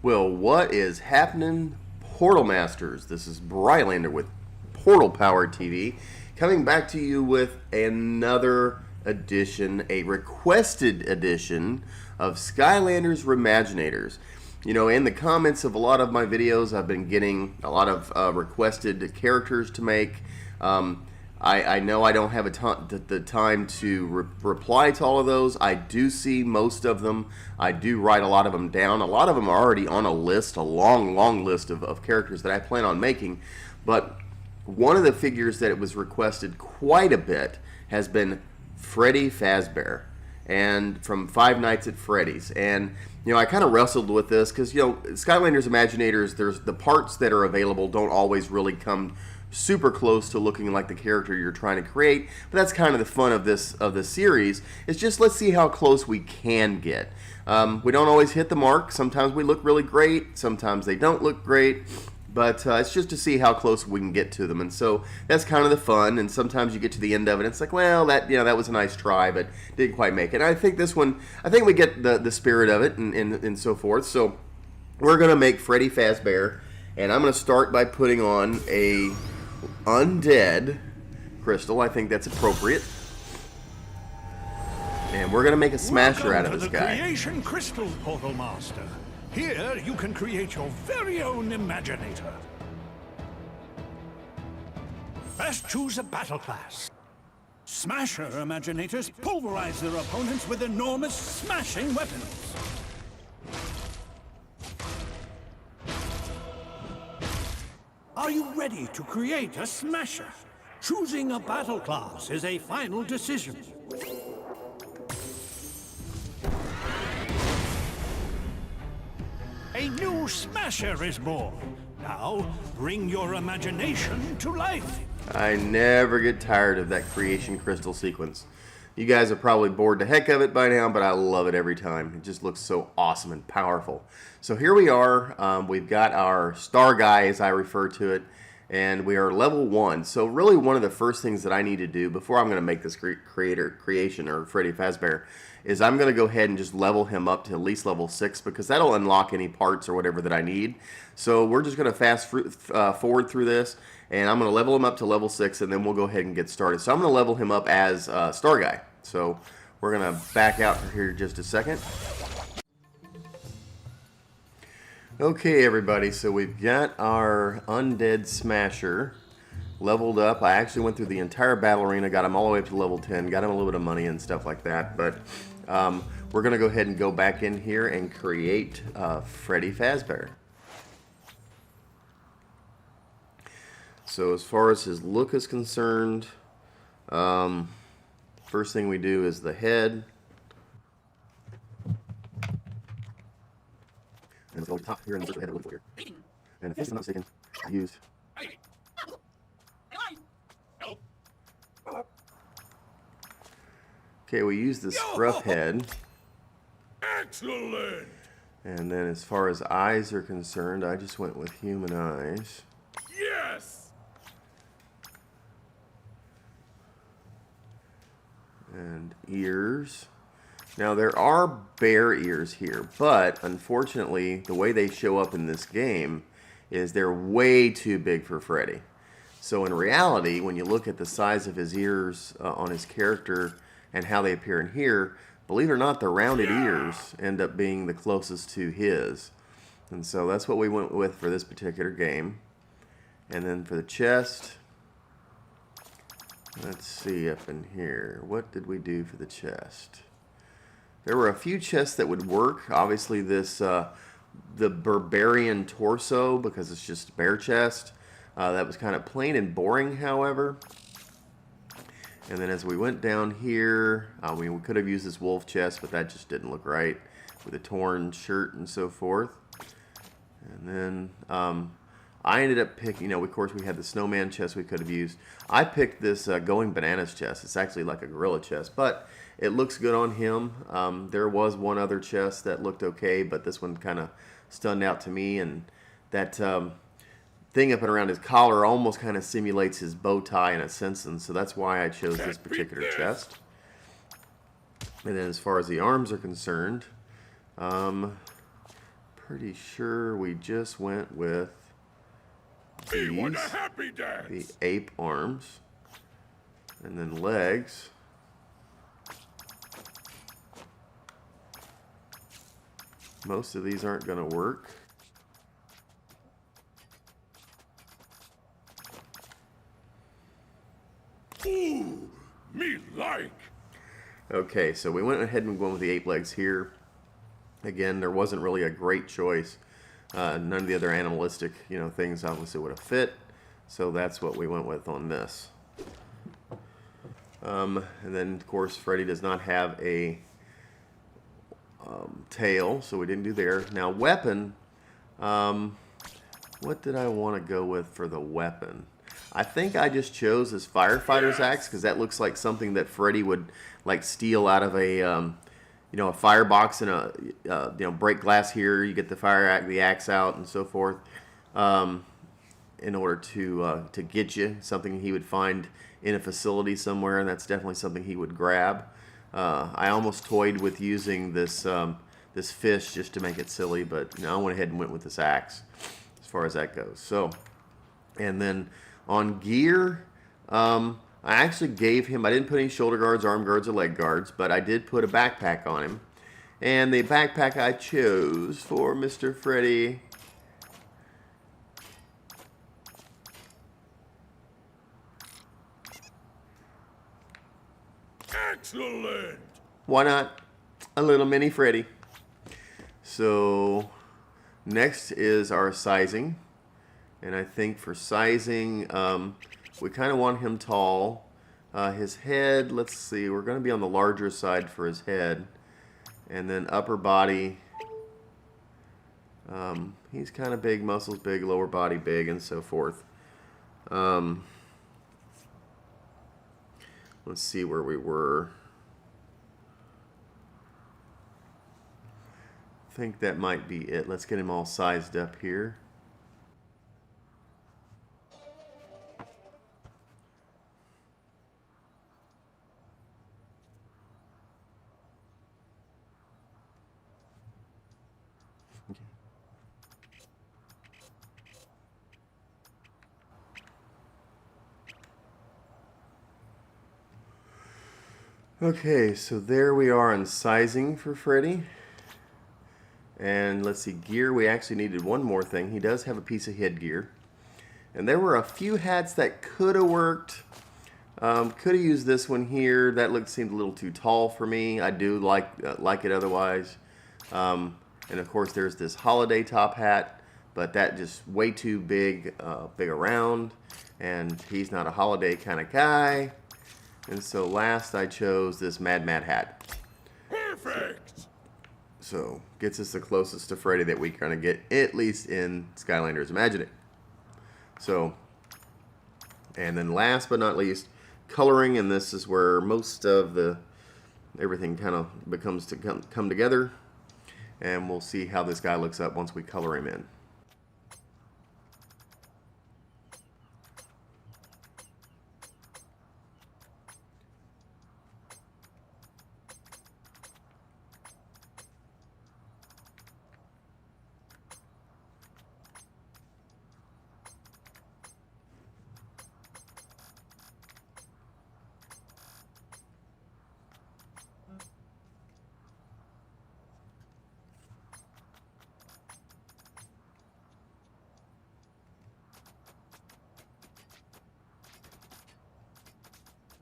Well, what is happening, Portal Masters? This is Brylander with PortalPowerTV, coming back to you with another edition, a requested edition of Skylanders RE-MAGINators. You know, in the comments of a lot of my videos, I've been getting a lot of requested characters to make. I know I don't have the time to reply to all of those. I do see most of them. I do write a lot of them down. A lot of them are already on a list, a long list of characters that I plan on making. But one of the figures that it was requested quite a bit has been FREDDY FAZBEAR, and from Five Nights at Freddy's. And you know, I kind of wrestled with this because, you know, Skylanders Imaginators, there's the parts that are available don't always really come super close to looking like the character you're trying to create, but that's kind of the fun of this series. It's just, let's see how close we can get. We don't always hit the mark. Sometimes we look really great, sometimes they don't look great, but it's just to see how close we can get to them. And so that's kind of the fun. And sometimes you get to the end of it, it's like, well, that, you know, that was a nice try, but didn't quite make it. And I think this one, I think we get the spirit of it and so forth. So we're gonna make FREDDY FAZBEAR, and I'm gonna start by putting on a undead crystal. I think that's appropriate. And we're gonna make a smasher out of this guy. Creation crystal, Portal Master. Here you can create your very own Imaginator. First, choose a battle class. Smasher Imaginators pulverize their opponents with enormous smashing weapons. Are you ready to create a smasher? Choosing a battle class is a final decision. A new smasher is born. Now, bring your imagination to life. I never get tired of that creation crystal sequence. You guys are probably bored to heck of it by now, but I love it every time. It just looks so awesome and powerful. So here we are. We've got our star guy, as I refer to it, and we are level 1. So really one of the first things that I need to do before I'm going to make this creation, or FREDDY FAZBEAR, is I'm going to go ahead and just level him up to at least level 6, because that'll unlock any parts or whatever that I need. So we're just going to fast forward through this, and I'm going to level him up to level 6, and then we'll go ahead and get started. So I'm going to level him up as Star Guy. So we're going to back out for here just a second. Okay, everybody, so we've got our undead smasher leveled up. I actually went through the entire battle arena, got him all the way up to level 10, got him a little bit of money and stuff like that. But we're going to go ahead and go back in here and create FREDDY FAZBEAR. So as far as his look is concerned, first thing we do is the head. And it's on top here, and the head here. And if I'm not mistaken, I used. Okay, we use the scruff head. Excellent. And then as far as eyes are concerned, I just went with human eyes. Yes. And ears. Now there are bear ears here, but unfortunately the way they show up in this game is they're way too big for Freddy. So in reality, when you look at the size of his ears on his character and how they appear in here, believe it or not, the rounded ears end up being the closest to his. And so that's what we went with for this particular game. And then for the chest, let's see up in here. What did we do for the chest? There were a few chests that would work. Obviously this, the Barbarian torso, because it's just a bear chest. That was kind of plain and boring, however. And then as we went down here, we could have used this wolf chest, but that just didn't look right with a torn shirt and so forth. And then I ended up picking, you know, of course we had the snowman chest we could have used. I picked this Going Bananas chest. It's actually like a gorilla chest, but it looks good on him. There was one other chest that looked okay, but this one kind of stunned out to me, and that thing up and around his collar almost kind of simulates his bow tie in a sense, and so that's why I chose this particular chest. And then as far as the arms are concerned, pretty sure we just went with He these, want a happy the dance. ape arms, and then legs. Most of these aren't going to work. Ooh, me like. Okay, so we went ahead and went with the ape legs here. Again, there wasn't really a great choice. None of the other animalistic, things obviously would have fit. So that's what we went with on this. And then, of course, Freddy does not have a tail, so we didn't do there. Now, weapon. What did I want to go with for the weapon? I think I just chose his firefighter's axe because that looks like something that Freddy would like steal out of a a firebox and break glass here. You get the axe out and so forth, in order to get you something he would find in a facility somewhere, and that's definitely something he would grab. I almost toyed with using this this fish just to make it silly, but I went ahead and went with this axe as far as that goes. So, and then on gear, I actually gave him, I didn't put any shoulder guards, arm guards, or leg guards, but I did put a backpack on him. And the backpack I chose for Mr. Freddy Excellent. why not? A little mini Freddy. So next is our sizing. And I think for sizing, we kind of want him tall. His head, let's see, we're going to be on the larger side for his head. And then upper body, he's kind of big, muscles big, lower body big, and so forth. Let's see where we were. I think that might be it. Let's get him all sized up here. Okay, so there we are on sizing for Freddy. And let's see, gear, we actually needed one more thing. He does have a piece of headgear. And there were a few hats that could have worked. Could have used this one here. That seemed a little too tall for me. I do like it otherwise. And of course there's this holiday top hat, but that just way too big around. And he's not a holiday kind of guy. And so last I chose this Mad hat. Perfect. So gets us the closest to Freddy that we're going to get, at least in Skylanders Imaginators. So, and then last but not least, coloring, and this is where most of everything kind of becomes to come together. And we'll see how this guy looks up once we color him in.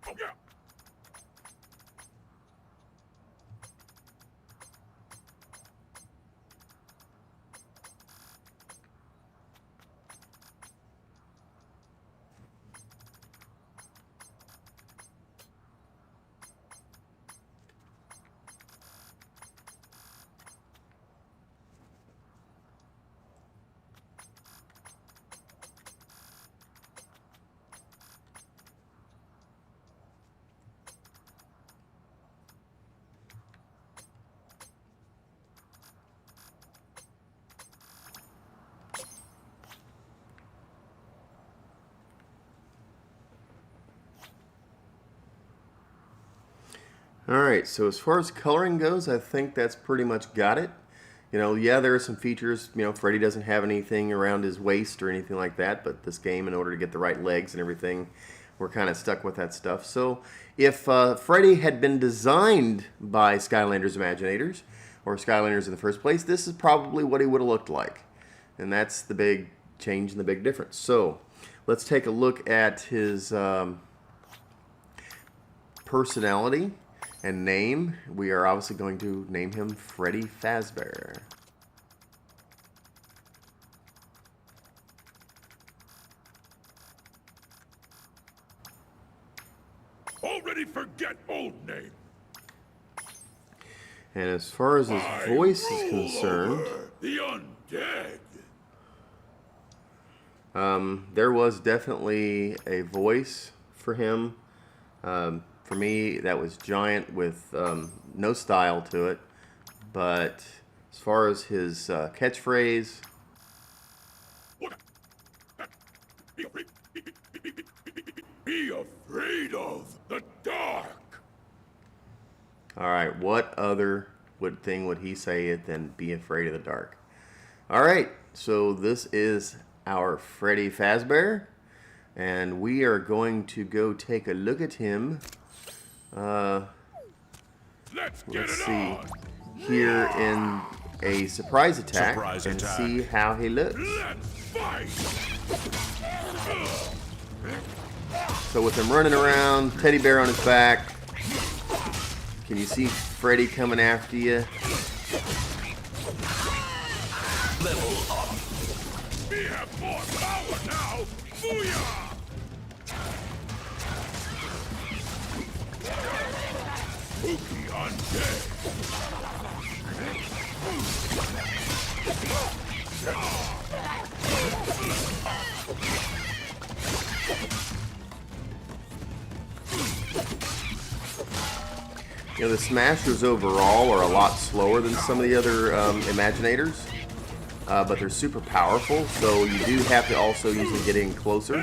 Oh yeah. Alright, so as far as coloring goes, I think that's pretty much got it. You know, yeah, there are some features. You know, Freddy doesn't have anything around his waist or anything like that, but this game, in order to get the right legs and everything, we're kind of stuck with that stuff. So if Freddy had been designed by Skylanders Imaginators, or Skylanders in the first place, this is probably what he would have looked like. And that's the big change and the big difference. So let's take a look at his personality and name. We are obviously going to name him Freddy Fazbear. Already forget old name. And as far as his voice is concerned, The undead. there was definitely a voice for him. For me, that was Giant with no style to it. But as far as his catchphrase, Be afraid of the dark. all right, what other thing would he say it than be afraid of the dark? All right, so this is our Freddy Fazbear, and we are going to go take a look at him. Let's get Let's it see on. here in a surprise attack Surprise and attack. see how he looks. Let's fight. So with him running around, teddy bear on his back, can you see Freddy coming after you? Level up. We have more power now. Booyah! Spooky undead. You know, the Smashers overall are a lot slower than some of the other Imaginators, but they're super powerful, so you do have to also usually get in closer,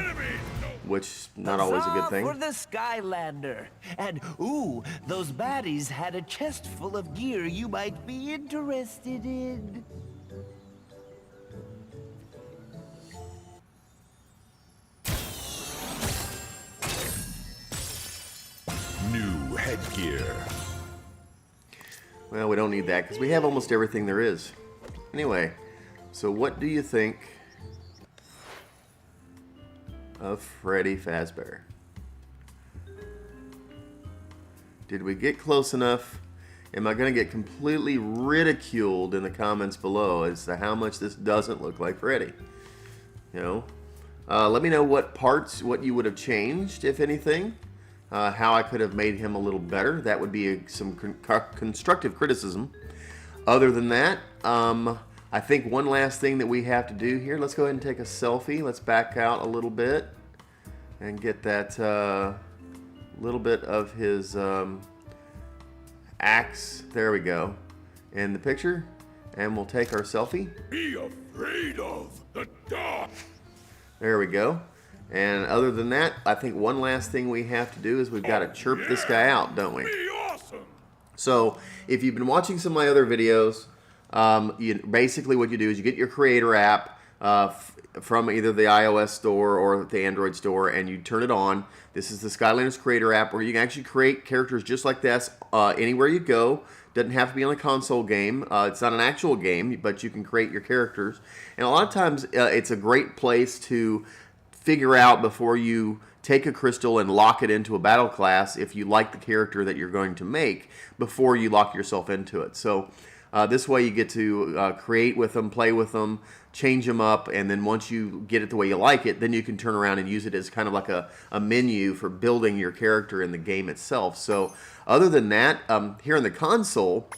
which not always a good Huzzah thing. for the Skylander. And ooh, those baddies had a chest full of gear you might be interested in. New headgear. Well, we don't need that because we have almost everything there is. Anyway, so what do you think of Freddy Fazbear? Did we get close enough? Am I going to get completely ridiculed in the comments below as to how much this doesn't look like Freddy? You know, let me know what parts, what you would have changed, if anything. How I could have made him a little better. That would be some constructive criticism. Other than that, I think one last thing that we have to do here, let's go ahead and take a selfie. Let's back out a little bit and get that little bit of his axe. There we go. In the picture. And we'll take our selfie. Be afraid of the dark. There we go. And other than that, I think one last thing we have to do is we've got to chirp this guy out, don't we? Be awesome. So if you've been watching some of my other videos, basically what you do is you get your creator app from either the iOS store or the Android store, and you turn it on. This is the Skylanders creator app where you can actually create characters just like this anywhere you go. Doesn't have to be on a console game. It's not an actual game, but you can create your characters. And a lot of times it's a great place to figure out before you take a crystal and lock it into a battle class if you like the character that you're going to make before you lock yourself into it. So this way you get to create with them, play with them, change them up, and then once you get it the way you like it, then you can turn around and use it as kind of like a menu for building your character in the game itself. So other than that, here in the console,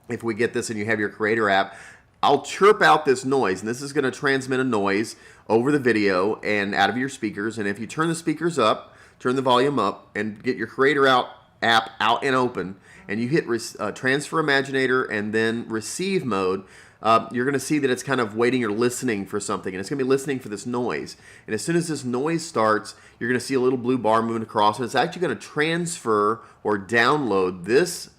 if we get this and you have your creator app, I'll chirp out this noise, and this is going to transmit a noise over the video and out of your speakers. And if you turn the speakers up, turn the volume up, and get your creator app out and open, and you hit transfer imaginator and then receive mode, you're going to see that it's kind of waiting or listening for something, and it's going to be listening for this noise. And as soon as this noise starts, you're going to see a little blue bar moving across, and it's actually going to transfer or download this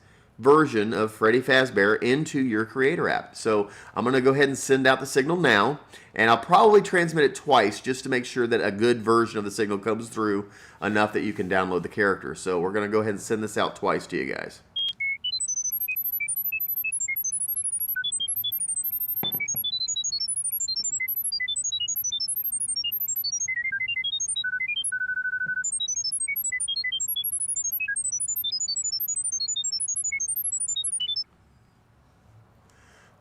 version of Freddy Fazbear into your creator app. So I'm going to go ahead and send out the signal now, and I'll probably transmit it twice just to make sure that a good version of the signal comes through enough that you can download the character. So we're going to go ahead and send this out twice to you guys.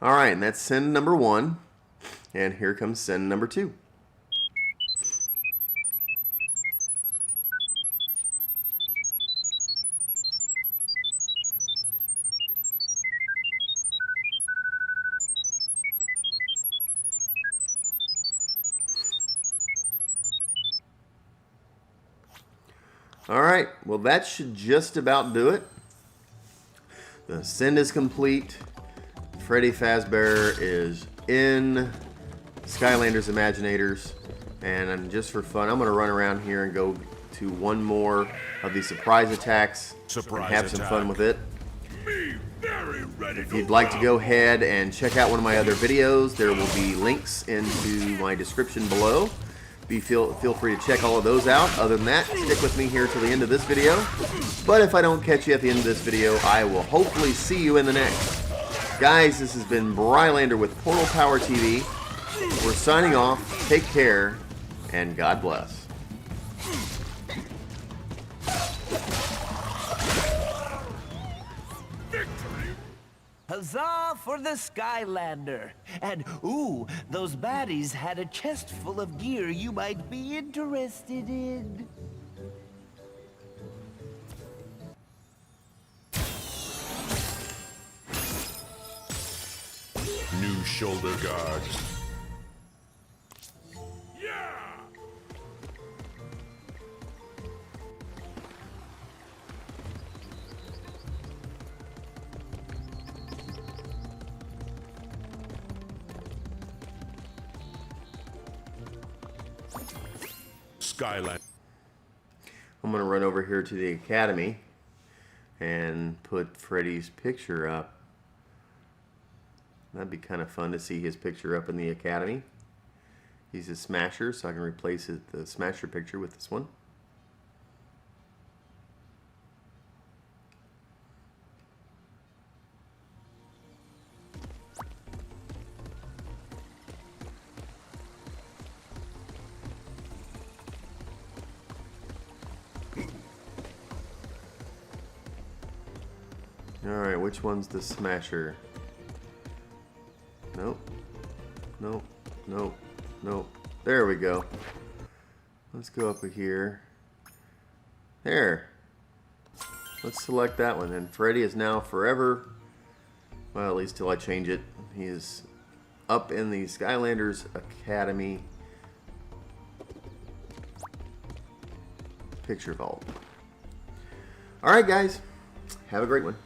All right, and that's send number 1, and here comes send number 2. All right, well that should just about do it. The send is complete. Freddy Fazbear is in Skylanders Imaginators, and just for fun, I'm going to run around here and go to one more of these surprise attacks and have some fun with it. If you'd like to go ahead and check out one of my other videos, there will be links into my description below. Feel free to check all of those out. Other than that, stick with me here till the end of this video. But if I don't catch you at the end of this video, I will hopefully see you in the next. Guys, this has been Brylander with PortalPowerTV. We're signing off. Take care, and God bless. Huzzah for the Skylander! And, ooh, those baddies had a chest full of gear you might be interested in. New shoulder guards. Yeah! Skyland. I'm going to run over here to the Academy and put Freddy's picture up. That'd be kind of fun to see his picture up in the Academy. He's a Smasher, so I can replace the Smasher picture with this one. Alright, which one's the Smasher? Nope. Nope. Nope. Nope. There we go. Let's go up here. There. Let's select that one. And Freddy is now forever, well, at least till I change it, he is up in the Skylanders Academy picture vault. Alright guys, have a great one.